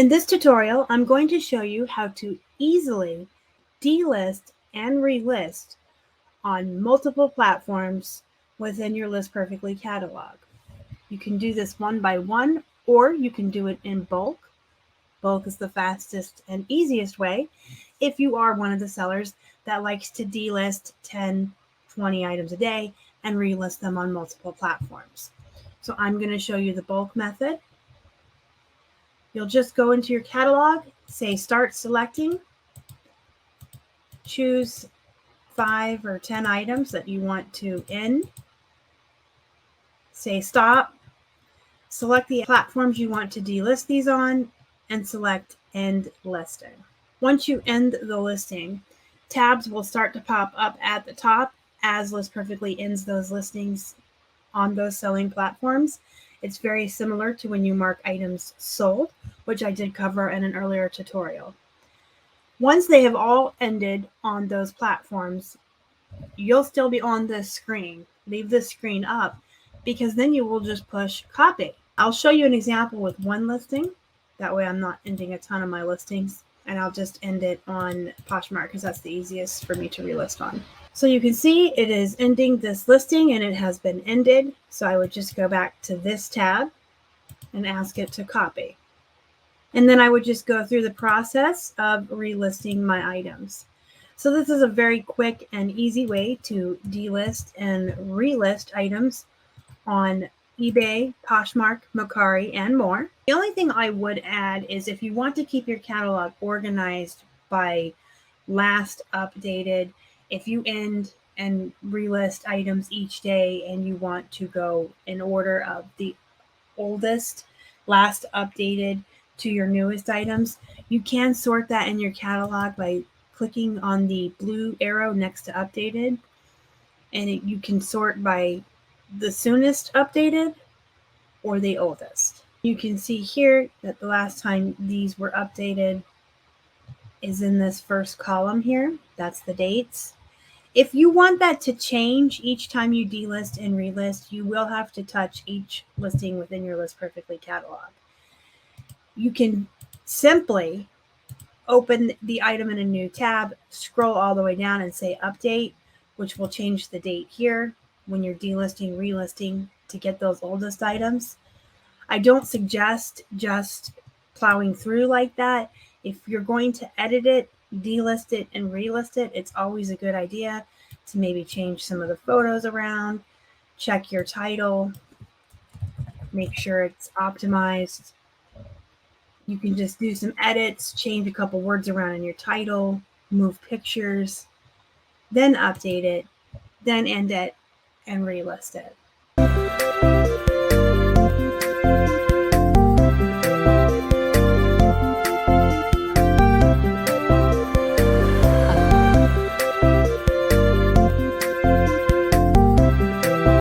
In this tutorial, I'm going to show you how to easily delist and relist on multiple platforms within your List Perfectly catalog. You can do this one by one, or you can do it in bulk. Bulk is the fastest and easiest way if you are one of the sellers that likes to delist 10, 20 items a day and relist them on multiple platforms. So I'm going to show you the bulk method. You'll just go into your catalog, say start selecting, choose 5 or 10 items that you want to end, say stop, select the platforms you want to delist these on, and select end listing. Once you end the listing, tabs will start to pop up at the top as List Perfectly ends those listings on those selling platforms. It's very similar to when you mark items sold, which I did cover in an earlier tutorial. Once they have all ended on those platforms, you'll still be on this screen. Leave this screen up because then you will just push copy. I'll show you an example with one listing. That way I'm not ending a ton of my listings, and I'll just end it on Poshmark because that's the easiest for me to relist on. So you can see it is ending this listing and it has been ended. So I would just go back to this tab and ask it to copy. And then I would just go through the process of relisting my items. So this is a very quick and easy way to delist and relist items on eBay, Poshmark, Mercari, and more. The only thing I would add is if you want to keep your catalog organized by last updated, if you end and relist items each day and you want to go in order of the oldest, last updated to your newest items, you can sort that in your catalog by clicking on the blue arrow next to updated, and you can sort by the soonest updated or the oldest. You can see here that the last time these were updated is in this first column here. That's the dates. If you want that to change each time you delist and relist, you will have to touch each listing within your List Perfectly catalog. You can simply open the item in a new tab, scroll all the way down and say update, which will change the date here when you're delisting, relisting to get those oldest items. I don't suggest just plowing through like that. If you're going to edit it, delist it, and relist it, it's always a good idea to maybe change some of the photos around, check your title, make sure it's optimized. You can just do some edits, change a couple words around in your title, move pictures, then update it, then end it, and relist it.